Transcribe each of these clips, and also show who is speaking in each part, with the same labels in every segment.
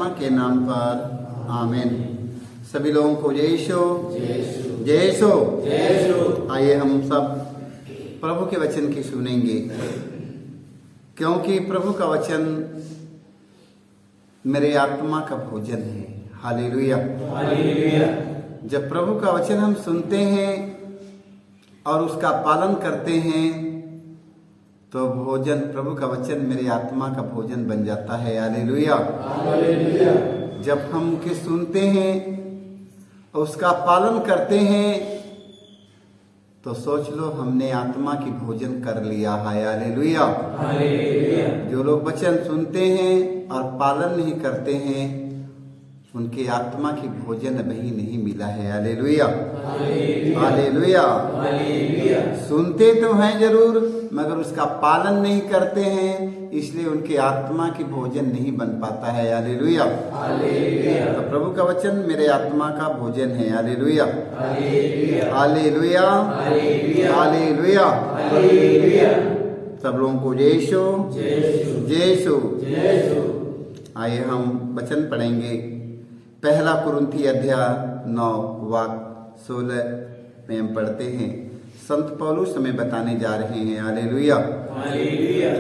Speaker 1: आत्मा के नाम पर आमीन। सभी लोगों को जय यीशु, जय यीशु। आइए हम सब प्रभु के वचन की सुनेंगे, क्योंकि प्रभु का वचन मेरे आत्मा का भोजन है। Hallelujah, hallelujah. जब प्रभु का वचन हम सुनते हैं और उसका पालन करते हैं तो भोजन, प्रभु का वचन मेरे आत्मा का भोजन बन जाता है। Hallelujah, hallelujah. जब हम के सुनते हैं और उसका पालन करते हैं तो सोच लो हमने आत्मा की भोजन कर लिया है। Hallelujah, hallelujah. जो लोग वचन सुनते हैं और पालन नहीं करते हैं उनके आत्मा की भोजन अभी नहीं मिला है। Hallelujah, hallelujah. सुनते तो हैं जरूर मगर उसका पालन नहीं करते हैं, इसलिए उनके आत्मा की भोजन नहीं बन पाता है। हालेलुया, तो प्रभु का वचन मेरे आत्मा का भोजन है। Hallelujah, hallelujah, hallelujah. सब लोगों को जय यीशु, जय यीशु। आइए हम वचन पढ़ेंगे। पहला कुरिन्थी अध्याय 9 वाक्य 16 में हम पढ़ते हैं। संत पौलुस हमें बताने जा रहे हैं। Hallelujah, hallelujah.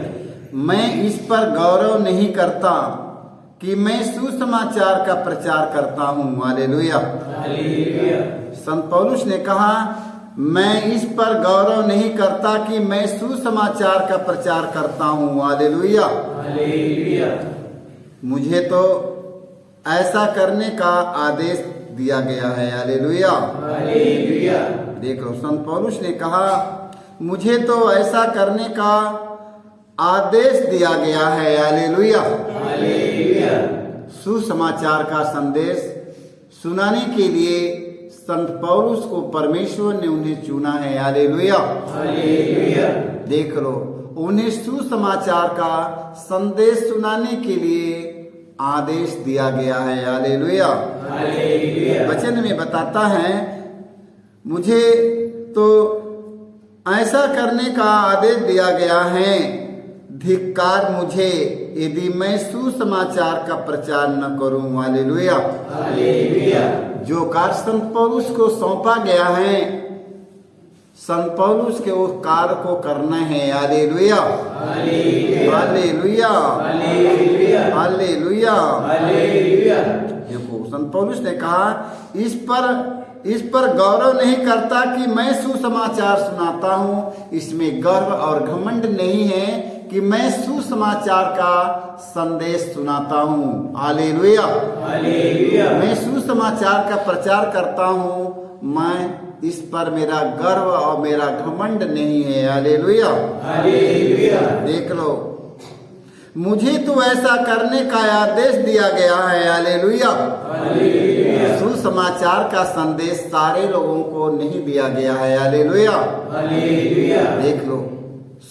Speaker 1: मैं इस पर गौरव नहीं करता कि मैं सुसमाचार का प्रचार करता हूँ। Hallelujah, hallelujah. संत पौलुस ने कहा मैं इस पर गौरव नहीं करता कि मैं सुसमाचार का प्रचार करता हूँ। Hallelujah, hallelujah. मुझे तो ऐसा करने का आदेश दिया गया है। Hallelujah, hallelujah. देख लो, संत पौलुस ने कहा मुझे तो ऐसा करने का आदेश दिया गया है। Hallelujah, hallelujah. सुसमाचार का संदेश सुनाने के लिए संत पौलुस को परमेश्वर ने उन्हें चुना है। Hallelujah, hallelujah. देख लो, उन्हें सुसमाचार का संदेश सुनाने के लिए आदेश दिया गया है। Hallelujah, hallelujah. वचन में बताता है मुझे तो ऐसा करने का आदेश दिया गया है, धिक्कार मुझे यदि मैं सुसमाचार का प्रचार न करूं। Hallelujah, hallelujah. जो कार्य संत पौलुस को सौंपा गया है, संत पौलुस के उस कार्य को करना है। Hallelujah, hallelujah, hallelujah, hallelujah, hallelujah. देखो, संत पौलुस ने कहा इस पर गौरव नहीं करता कि मैं सुसमाचार सुनाता हूँ। इसमें गर्व और घमंड नहीं है कि मैं सुसमाचार का संदेश सुनाता हूँ। Hallelujah, hallelujah. मैं सुसमाचार का प्रचार करता हूँ, मैं इस पर मेरा गर्व और मेरा घमंड नहीं है। Hallelujah, hallelujah. देख लो, मुझे तो ऐसा करने का आदेश दिया गया है। Hallelujah, hallelujah. सुसमाचार का संदेश सारे लोगों को नहीं दिया गया है। Hallelujah, hallelujah. देख लो,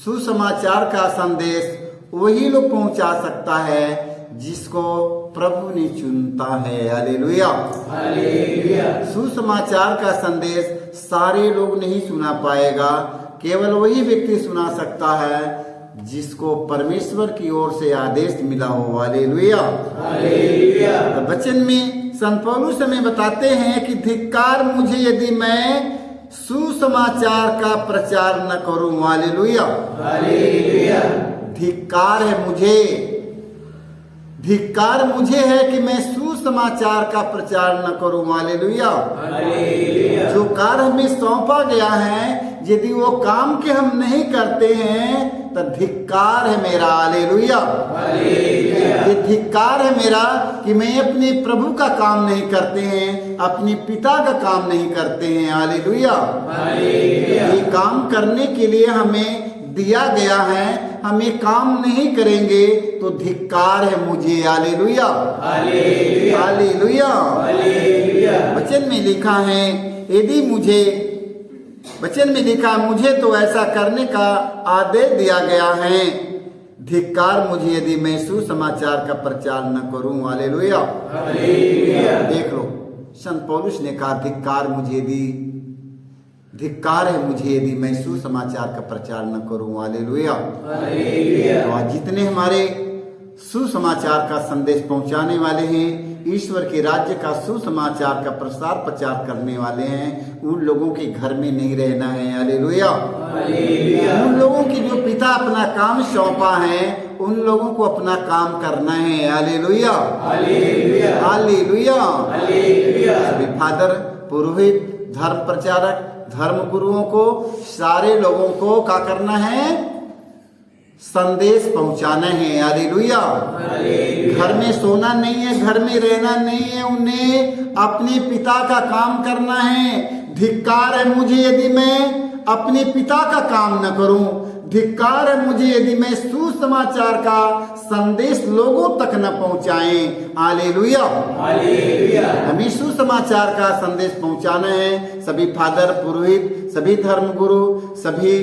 Speaker 1: सुसमाचार का संदेश वही लोग पहुंचा सकता है जिसको प्रभु ने चुनता है। Hallelujah, hallelujah. सुसमाचार का संदेश सारे लोग नहीं सुना पाएगा, केवल वही व्यक्ति सुना सकता है जिसको परमेश्वर की ओर से आदेश मिला हो। Hallelujah, hallelujah. वचन में संत पौलुस हमें बताते हैं कि धिक्कार मुझे यदि मैं सुसमाचार का प्रचार न करूं। Hallelujah, hallelujah. धिक्कार है मुझे, धिक्कार मुझे है कि मैं सुसमाचार का प्रचार न करूं। Hallelujah, hallelujah. जो कार्य हमें सौंपा गया है यदि वो काम के हम नहीं करते हैं तो धिक्कार है मेरा। Hallelujah, hallelujah. ये धिक्कार है मेरा कि मैं अपने प्रभु का काम नहीं करते हैं, अपने पिता का काम नहीं करते हैं। Hallelujah, hallelujah. ये काम करने के लिए हमें दिया गया है, हम ये काम नहीं करेंगे तो धिक्कार है मुझे। Hallelujah, hallelujah, hallelujah, hallelujah. वचन में लिखा है यदि मुझे, वचन में लिखा मुझे तो ऐसा करने का आदेश दिया गया है, धिक्कार मुझे यदि मैं सुसमाचार का प्रचार न करूं। Hallelujah, hallelujah. देख लो, संत पौलुस ने कहा धिक्कार मुझे यदि, धिक्कार है मुझे यदि मैं सुसमाचार का प्रचार न करूं। Hallelujah, hallelujah. तो आज जितने हमारे सुसमाचार का संदेश पहुंचाने वाले हैं, ईश्वर के राज्य का सुसमाचार का प्रसार प्रचार करने वाले हैं, उन लोगों के घर में नहीं रहना है। हालेलुया। उन लोगों की जो पिता अपना काम सौंपा है, उन लोगों को अपना काम करना है। Hallelujah, hallelujah. सभी फादर, पुरोहित, धर्म प्रचारक, धर्म गुरुओं को, सारे लोगों को क्या करना है? संदेश पहुंचाना है। हालेलुया। घर में सोना नहीं है, घर में रहना नहीं है, उन्हें अपने पिता का काम करना है। धिक्कार है मुझे यदि मैं अपने पिता का काम न करूं, धिक्कार है मुझे यदि मैं सुसमाचार का संदेश लोगों तक न पहुंचाएं। हालेलुया। हमें सुसमाचार का संदेश पहुंचाना है। सभी फादर, पुरोहित, सभी धर्म गुरु, सभी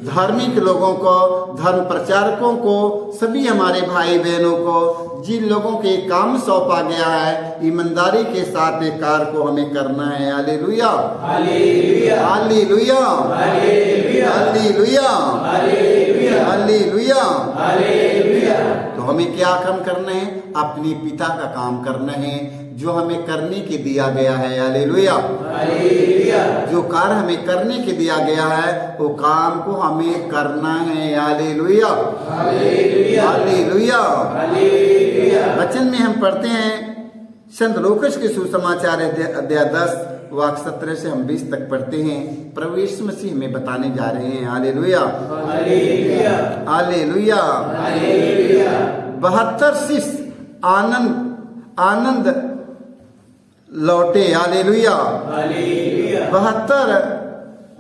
Speaker 1: धार्मिक लोगों को, धर्म प्रचारकों को, सभी हमारे भाई बहनों को, जिन लोगों के काम सौंपा गया है, ईमानदारी के साथ ये कार्य को हमें करना है। Hallelujah, hallelujah, hallelujah, hallelujah, hallelujah, hallelujah. तो हमें क्या काम करना है? अपने पिता का काम करना है, जो हमें करने के दिया गया है। हालेलुया, जो कार्य हमें करने के दिया गया है, वो काम को हमें करना है। Hallelujah, hallelujah. वचन में हम पढ़ते हैं संत लूकास के सुसमाचार अध्याय 10 वाक्य 17 से हम 20 तक पढ़ते हैं। प्रभु यीशु मसीह हमें बताने जा रहे हैं। Hallelujah, hallelujah. 72 शिष्य आनंद लौटे। हालेलुया।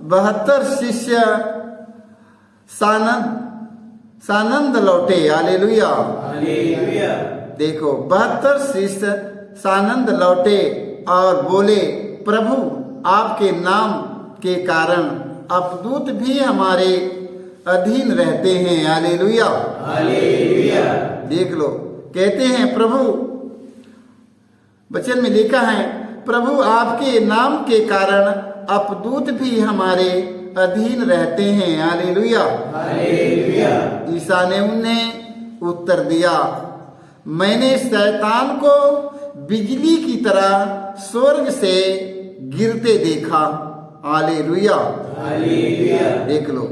Speaker 1: 72 शिष्य सानंद लौटे। हालेलुया। देखो, 72 शिष्य सानंद लौटे और बोले, प्रभु आपके नाम के कारण अवधूत भी हमारे अधीन रहते हैं। हालेलुया, देख लो, कहते हैं प्रभु, वचन में लिखा है, प्रभु आपके नाम के कारण अपदूत भी हमारे अधीन रहते हैं। हालेलुया। ईसा ने उन्हें उत्तर दिया, मैंने शैतान को बिजली की तरह स्वर्ग से गिरते देखा। हालेलुया, देख लो,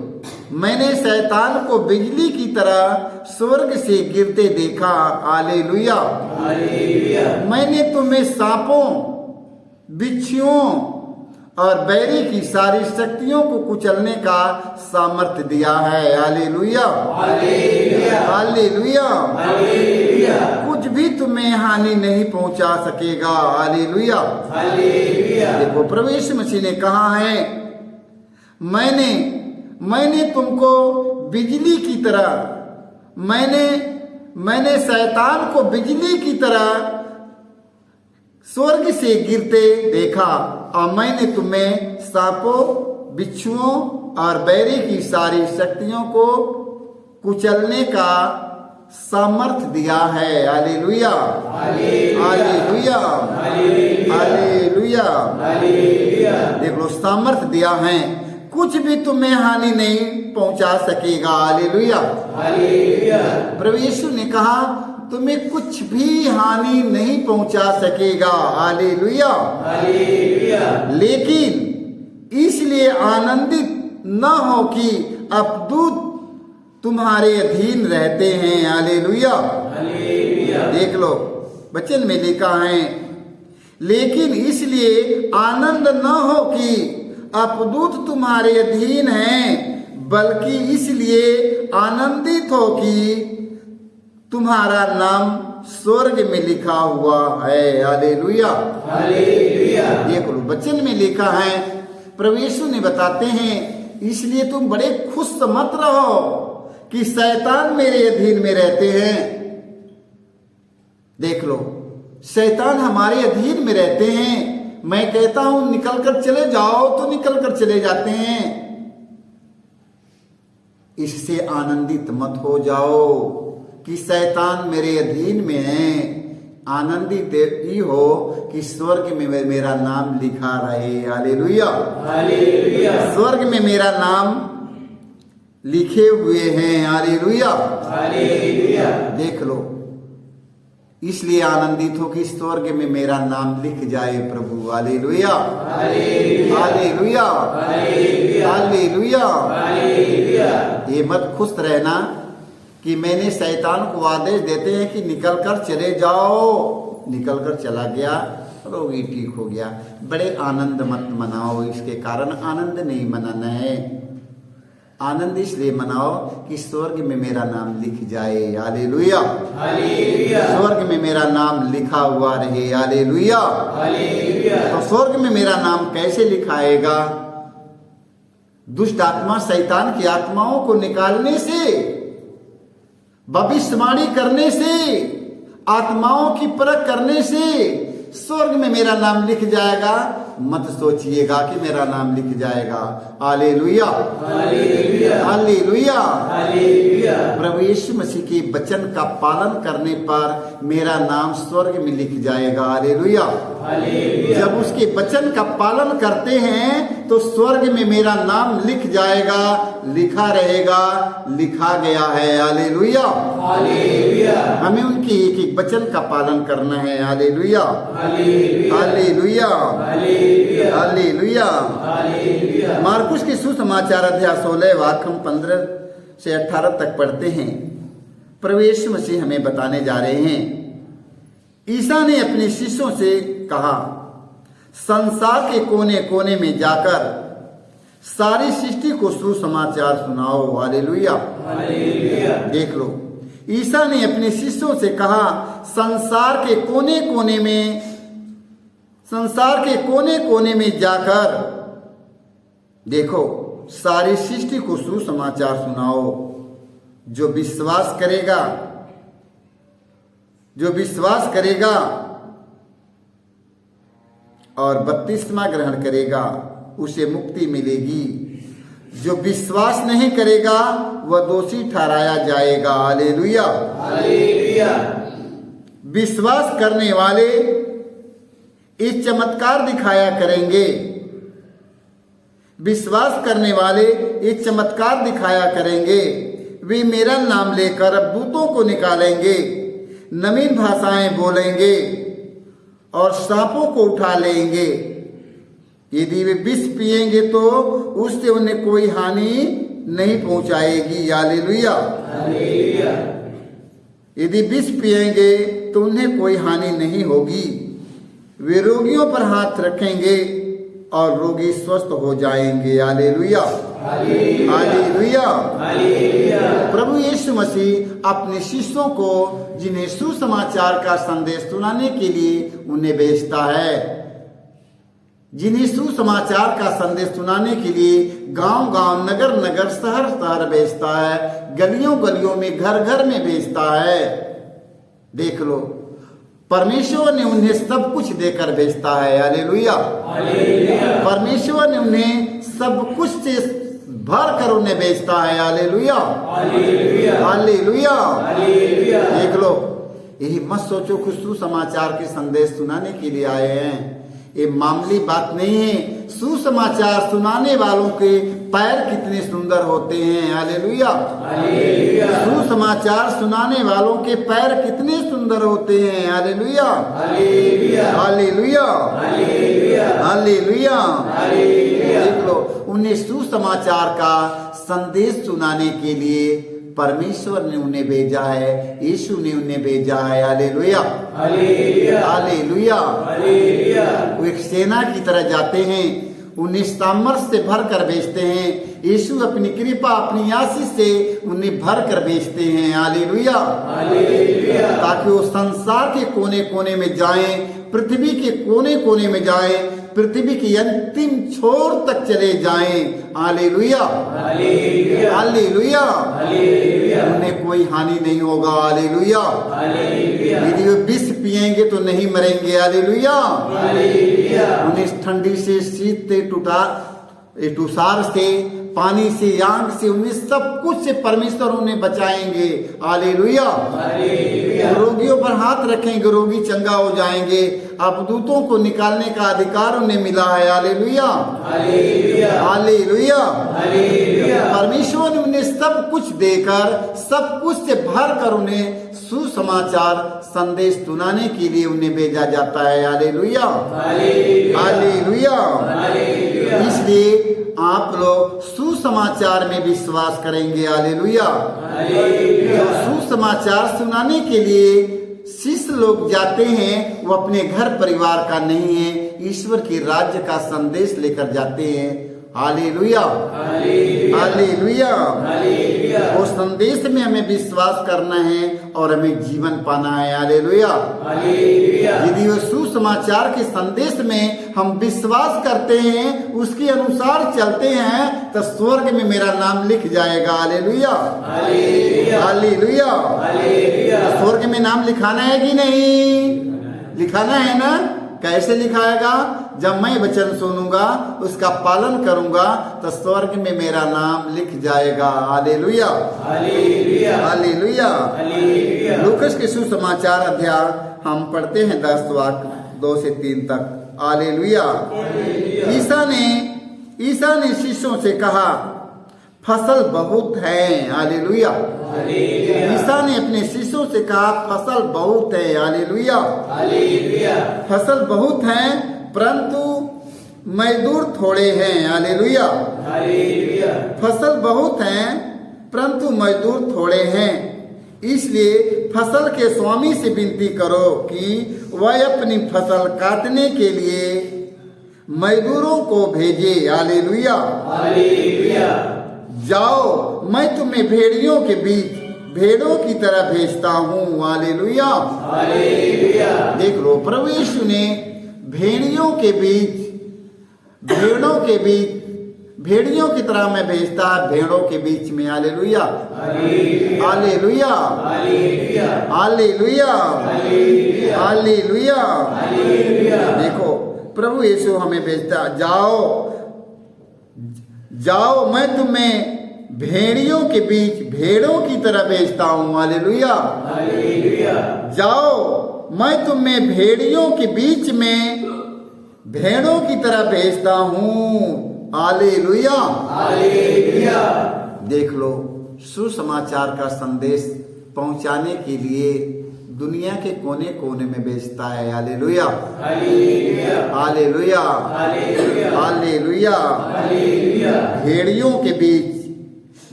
Speaker 1: मैंने शैतान को बिजली की तरह स्वर्ग से गिरते देखा। हालेलुया। मैंने तुम्हें सांपों, बिच्छुओं और बैरी की सारी शक्तियों को कुचलने का सामर्थ्य दिया है। Hallelujah, hallelujah. कुछ भी तुम्हें हानि नहीं पहुंचा सकेगा। हालेलुया। देखो, प्रभु यीशु मसीह ने कहा है, मैंने तुमको बिजली की तरह, मैंने शैतान को बिजली की तरह स्वर्ग से गिरते देखा और मैंने तुम्हें सांपों, बिच्छुओं और बैरी की सारी शक्तियों को कुचलने का सामर्थ्य दिया है। Hallelujah, hallelujah, hallelujah. देख लो, सामर्थ्य दिया है, कुछ भी तुम्हें हानि नहीं पहुंचा सकेगा। हालेलुया। प्रभु यीशु ने कहा, तुम्हें कुछ भी हानि नहीं पहुंचा सकेगा। हालेलुया। लेकिन इसलिए आनंदित न हो कि अपदूत तुम्हारे अधीन रहते हैं। हालेलुया। देख लो, वचन में लिखा है, लेकिन इसलिए आनंद न हो कि अपदूत तुम्हारे अधीन हैं, बल्कि इसलिए आनंदित हो कि तुम्हारा नाम स्वर्ग में लिखा हुआ है। Hallelujah, hallelujah. देखो, वचन में लिखा है, प्रभु यीशु ने बताते हैं, इसलिए तुम बड़े खुश मत रहो कि शैतान मेरे अधीन में रहते हैं। देख लो, शैतान हमारे अधीन में रहते हैं। मैं कहता हूं निकल कर चले जाओ तो निकल कर चले जाते हैं। इससे आनंदित मत हो जाओ कि शैतान मेरे अधीन में है। आनंदित ही हो कि स्वर्ग में मेरा नाम लिखा रहे। Hallelujah, hallelujah. स्वर्ग में मेरा नाम लिखे हुए हैं। Hallelujah, hallelujah. देख लो, इसलिए आनंदित हो कि स्वर्ग में मेरा नाम लिख जाए प्रभु। Hallelujah, hallelujah, hallelujah. ये मत खुश रहना कि मैंने शैतान को आदेश देते हैं कि निकल कर चले जाओ, निकल कर चला गया, रोगी ठीक हो गया। बड़े आनंद मत मनाओ, इसके कारण आनंद नहीं मनाना है। आनंद इसलिए मनाओ कि स्वर्ग में मेरा नाम लिख जाए। Hallelujah, hallelujah. स्वर्ग में मेरा नाम लिखा हुआ रहे। Hallelujah, hallelujah. तो स्वर्ग में मेरा नाम कैसे लिखाएगा? दुष्ट आत्मा शैतान की आत्माओं को निकालने से, भविष्यवाणी करने से, आत्माओं की परख करने से स्वर्ग में मेरा नाम लिख जाएगा। मत सोचिएगा कि मेरा नाम लिख जाएगा। Hallelujah, hallelujah, hallelujah, hallelujah. प्रभु यीशु मसीह के वचन का पालन करने पर मेरा नाम स्वर्ग में लिख जाएगा। Hallelujah, hallelujah. जब उसके वचन का पालन करते हैं तो स्वर्ग में मेरा नाम लिख जाएगा, लिखा रहेगा, लिखा गया है। Hallelujah, hallelujah. हमें उनके एक एक वचन का पालन करना है। Hallelujah, hallelujah, hallelujah, hallelujah, hallelujah. मार्कुस के सुसमाचार अध्याय 16 वाक्य हम 15 से 18 तक पढ़ते हैं। प्रभु यीशु मसीह हमें बताने जा रहे हैं, ईसा ने अपने शिष्यों से कहा, संसार के कोने कोने में जाकर सारी सृष्टि को सुसमाचार सुनाओ। Hallelujah, hallelujah. देख लो, ईसा ने अपने शिष्यों से कहा, संसार के कोने कोने में जाकर देखो, सारी सृष्टि को सुसमाचार सुनाओ। जो विश्वास करेगा और बपतिस्मा ग्रहण करेगा उसे मुक्ति मिलेगी। जो विश्वास नहीं करेगा वह दोषी ठहराया जाएगा। Hallelujah, hallelujah. विश्वास करने वाले इस चमत्कार दिखाया करेंगे। विश्वास करने वाले इस चमत्कार दिखाया करेंगे। वे मेरा नाम लेकर भूतों को निकालेंगे, नवीन भाषाएं बोलेंगे और सांपों को उठा लेंगे। यदि वे विष पिएंगे तो उससे उन्हें कोई हानि नहीं पहुंचाएगी। Hallelujah, hallelujah. यदि विष पिएंगे तो उन्हें कोई हानि नहीं होगी। वे रोगियों पर हाथ रखेंगे और रोगी स्वस्थ हो जाएंगे। Hallelujah, hallelujah, hallelujah. प्रभु यीशु मसीह अपने शिष्यों को, जिन्हें सुसमाचार का संदेश सुनाने के लिए उन्हें भेजता है, जिन्हें सुसमाचार का संदेश सुनाने के लिए गांव गांव, नगर नगर, शहर शहर भेजता है, गलियों गलियों में, घर घर में भेजता है। देख लो, परमेश्वर ने उन्हें सब कुछ देकर भेजता है। Hallelujah, hallelujah. परमेश्वर ने उन्हें सब कुछ से भर कर उन्हें भेजता है। Hallelujah, hallelujah, hallelujah, hallelujah. देख लो, यही मत सोचो कि सुसमाचार के संदेश सुनाने के लिए आए हैं। ये मामूली बात नहीं है। सुसमाचार सुनाने वालों के पैर कितने सुंदर होते हैं। Hallelujah, hallelujah. सुसमाचार सुनाने वालों के पैर कितने सुंदर होते हैं। Hallelujah, hallelujah, hallelujah, hallelujah, hallelujah, hallelujah. देख लो, उन्हें सुसमाचार का संदेश सुनाने के लिए परमेश्वर ने उन्हें भेजा है, यीशु ने उन्हें भेजा है। Hallelujah, hallelujah, hallelujah, hallelujah. वो एक सेना की तरह जाते हैं, उन्हें सामर्थ्य से भर कर भेजते हैं। यीशु अपनी कृपा, अपनी आशीष से उन्हें भर कर भेजते हैं। Hallelujah, hallelujah. ताकि वो संसार के कोने कोने में जाएं, पृथ्वी के कोने कोने में जाएं, पृथ्वी की अंतिम छोर तक चले जाएं। Hallelujah, hallelujah, hallelujah, hallelujah. उन्हें कोई हानि नहीं होगा। Hallelujah, hallelujah. यदि वे विष पिएंगे तो नहीं मरेंगे। Hallelujah, hallelujah. उन्हें ठंडी से, शीत से, तुषार से, पानी से, आग से, उन्हें सब कुछ से परमेश्वर उन्हें बचाएंगे। Hallelujah, hallelujah. रोगियों पर हाथ रखेंगे, रोगी चंगा हो जाएंगे। अवधूतों को निकालने का अधिकार उन्हें मिला है। Hallelujah, hallelujah. परमेश्वर ने उन्हें सब कुछ देकर, सब कुछ से भर कर उन्हें सुसमाचार संदेश सुनाने के लिए उन्हें भेजा जाता है। Hallelujah, hallelujah. इसलिए आप लोग सुसमाचार में विश्वास करेंगे। हालेलुया। जो सुसमाचार सुनाने के लिए शिष्य लोग जाते हैं, वो अपने घर परिवार का नहीं है, ईश्वर के राज्य का संदेश लेकर जाते हैं। Hallelujah, hallelujah. वो संदेश में हमें विश्वास करना है और हमें जीवन पाना है। हालेलुया। यदि वो सुसमाचार के संदेश में हम विश्वास करते हैं, उसके अनुसार चलते हैं, तो स्वर्ग में मेरा नाम लिख जाएगा। Hallelujah, hallelujah. स्वर्ग में नाम लिखाना है कि नहीं? लिखाना है ना? कैसे लिखाएगा? जब मैं वचन सुनूंगा, उसका पालन करूंगा, तो स्वर्ग में मेरा नाम लिख जाएगा। Hallelujah, hallelujah. लूकस के सुसमाचार अध्याय हम पढ़ते हैं 10 वाक्य 2 से 3 तक। हालेलुया। ईसा ने शिष्यों से कहा, फसल बहुत है। हालेलुया। ईसा ने अपने शिष्यों से कहा, फसल बहुत है। हालेलुया। फसल बहुत है, परंतु मजदूर थोड़े हैं। हालेलुया। फसल बहुत है, परंतु मजदूर थोड़े हैं। इसलिए फसल के स्वामी से विनती करो कि वह अपनी फसल काटने के लिए मजदूरों को भेजे। हालेलुया। जाओ, मैं तुम्हें भेड़ियों के बीच भेड़ों की तरह भेजता हूँ। हालेलुया। देख लो, प्रभु यीशु ने भेड़ियों के बीच भेड़ियों की तरह मैं भेजता है, भेड़ों के बीच में। Hallelujah, hallelujah, hallelujah, hallelujah. देखो, प्रभु यीशु हमें भेजता, जाओ, मैं तुम्हें भेड़ियों के बीच भेड़ों की तरह भेजता हूँ। हालेलुया। जाओ, मैं तुम्हें भेड़ियों के बीच में भेड़ों की तरह भेजता हूँ। Hallelujah, hallelujah. देख लो, सुसमाचार का संदेश पहुंचाने के लिए दुनिया के कोने कोने में भेजता है। Hallelujah, hallelujah, hallelujah. भेड़ियों के बीच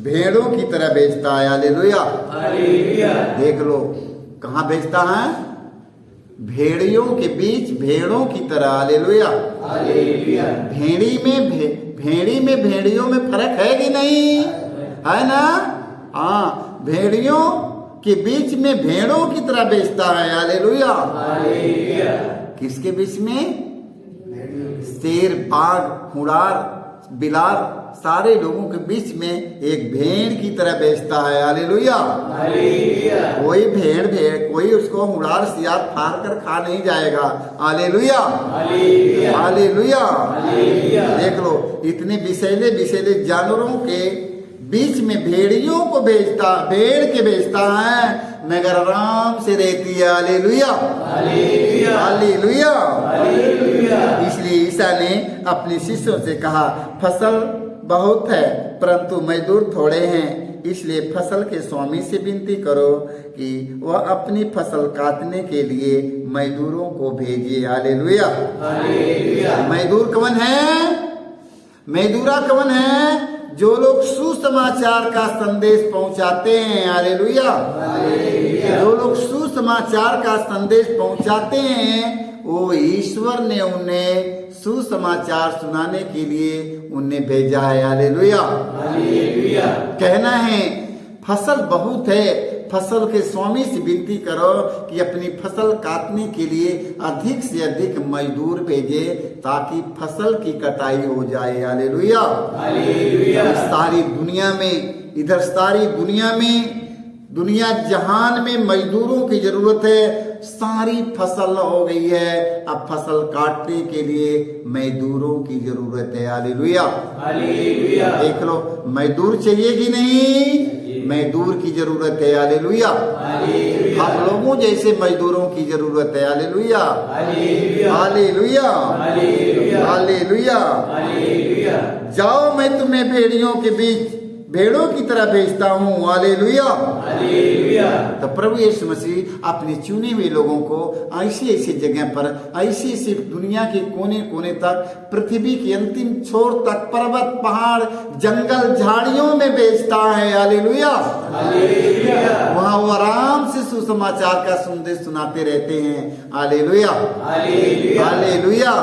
Speaker 1: भेड़ों की तरह भेजता है। हालेलुया। देख लो, कहाँ भेजता है? भेड़ियों के बीच भेड़ों की तरह। हालेलुया। भेड़ी में भेड़ियों में फर्क है कि नहीं? है ना? हाँ, भेड़ियों के बीच में भेड़ों की तरह भेजता है। हालेलुया। किसके बीच में? शेर, बाघ, हुड़ार, बिलार, सारे लोगों के बीच में एक भेड़ की तरह भेजता है। हालेलुया। कोई भेड़ कोई उसको हुड़ार सियार फाड़ कर खा नहीं जाएगा। Hallelujah, hallelujah. देख लो, इतने विषैले जानवरों के बीच में भेड़ियों को भेजता है, मगर आराम से रहती है। Hallelujah, hallelujah. इसलिए ईसा ने अपने शिष्यों से कहा, फसल बहुत है, परंतु मजदूर थोड़े हैं। इसलिए फसल के स्वामी से विनती करो कि वह अपनी फसल काटने के लिए मजदूरों को भेजे। हालेलुया। मजदूर कौन है? मजदूरा कौन है? जो लोग सुसमाचार का संदेश पहुंचाते हैं। हालेलुया। जो लोग सुसमाचार का संदेश पहुंचाते हैं, वो ईश्वर ने उन्हें सुसमाचार सुनाने के लिए उन्हें भेजा है। हालेलुया। कहना है, फसल बहुत है, फसल के स्वामी से विनती करो कि अपनी फसल काटने के लिए अधिक से अधिक मजदूर भेजे, ताकि फसल की कटाई हो जाए। हालेलुया। सारी दुनिया में, इधर सारी दुनिया में, दुनिया जहान में मजदूरों की जरूरत है। सारी फसल हो गई है, अब फसल काटने के लिए मजदूरों की जरूरत है। हालेलुया। देख लो, मजदूर चाहिए कि नहीं? मजदूर की जरूरत है, हालेलुया। हम लोगों जैसे मजदूरों की जरूरत है, हालेलुया, हालेलुया, हालेलुया। जाओ, मैं तुम्हें भेड़ियों के बीच भेड़ों की तरह भेजता हूँ, हालेलुया। तो प्रभु यीशु मसीह अपने चुने हुए लोगों को ऐसी ऐसी जगह पर, ऐसी ऐसी दुनिया के कोने कोने तक, पृथ्वी के अंतिम छोर तक, पर्वत, पहाड़, जंगल, झाड़ियों में भेजता है, हालेलुया। वहां वो आराम से सुसमाचार का संदेश सुनाते रहते हैं, हालेलुया, हालेलुया।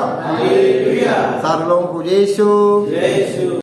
Speaker 1: सारे लोगों को यीशु